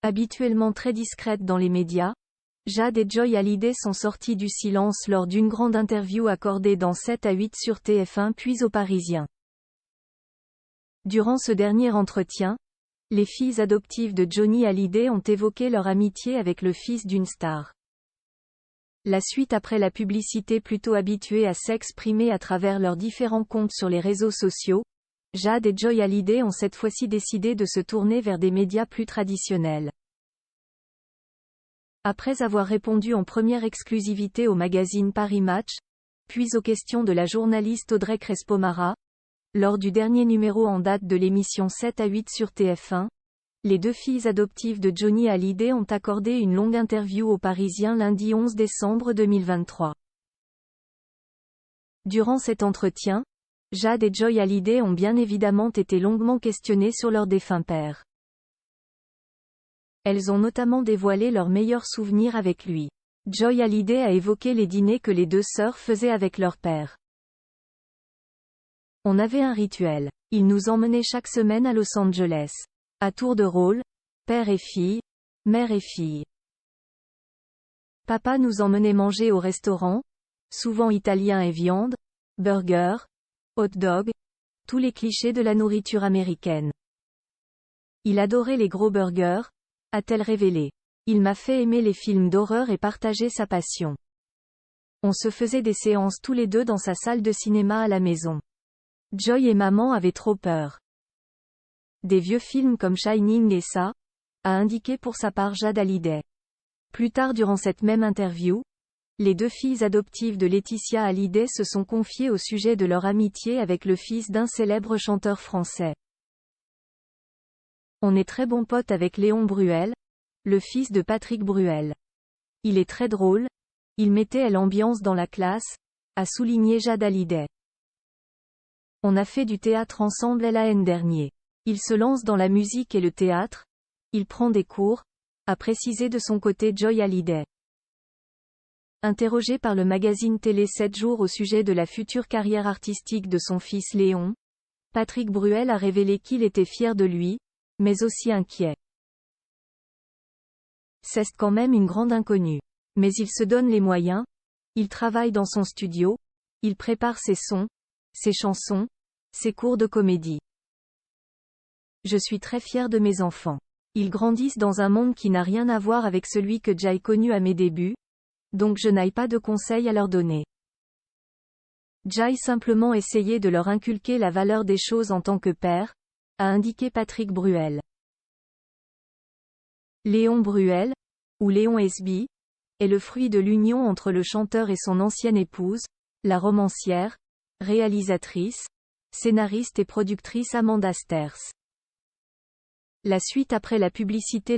Habituellement très discrètes dans les médias, Jade et Joy Hallyday sont sorties du silence lors d'une grande interview accordée dans 7 à 8 sur TF1 puis au Parisien. Durant ce dernier entretien, les filles adoptives de Johnny Hallyday ont évoqué leur amitié avec le fils d'une star. La suite après la publicité plutôt habituée à s'exprimer à travers leurs différents comptes sur les réseaux sociaux, Jade et Joy Hallyday ont cette fois-ci décidé de se tourner vers des médias plus traditionnels. Après avoir répondu en première exclusivité au magazine Paris Match, puis aux questions de la journaliste Audrey Crespo-Mara, lors du dernier numéro en date de l'émission 7 à 8 sur TF1, les deux filles adoptives de Johnny Hallyday ont accordé une longue interview au Parisien lundi 11 décembre 2023. Durant cet entretien, Jade et Joy Hallyday ont bien évidemment été longuement questionnées sur leur défunt père. Elles ont notamment dévoilé leurs meilleurs souvenirs avec lui. Joy Hallyday a évoqué les dîners que les deux sœurs faisaient avec leur père. On avait un rituel. Il nous emmenait chaque semaine à Los Angeles. À tour de rôle, père et fille, mère et fille. Papa nous emmenait manger au restaurant, souvent italien et viande, burger, hot dog, tous les clichés de la nourriture américaine. Il adorait les gros burgers, a-t-elle révélé. Il m'a fait aimer les films d'horreur et partager sa passion. On se faisait des séances tous les deux dans sa salle de cinéma à la maison. Joy et maman avaient trop peur. Des vieux films comme Shining et ça, a indiqué pour sa part Jade Hallyday. Plus tard durant cette même interview, les deux filles adoptives de Laetitia Hallyday se sont confiées au sujet de leur amitié avec le fils d'un célèbre chanteur français. On est très bons potes avec Léon Bruel, le fils de Patrick Bruel. Il est très drôle, il mettait l'ambiance dans la classe, a souligné Jade Hallyday. On a fait du théâtre ensemble l'an dernier. Il se lance dans la musique et le théâtre, il prend des cours, a précisé de son côté Joy Hallyday. Interrogé par le magazine télé 7 jours au sujet de la future carrière artistique de son fils Léon, Patrick Bruel a révélé qu'il était fier de lui, mais aussi inquiet. C'est quand même une grande inconnue. Mais il se donne les moyens, il travaille dans son studio, il prépare ses sons, ses chansons, ses cours de comédie. Je suis très fier de mes enfants. Ils grandissent dans un monde qui n'a rien à voir avec celui que j'ai connu à mes débuts, donc je n'ai pas de conseils à leur donner. J'ai simplement essayé de leur inculquer la valeur des choses en tant que père, a indiqué Patrick Bruel. Léon Bruel, ou Léon SB, est le fruit de l'union entre le chanteur et son ancienne épouse, la romancière, réalisatrice, scénariste et productrice Amanda Sters. La suite après la publicité.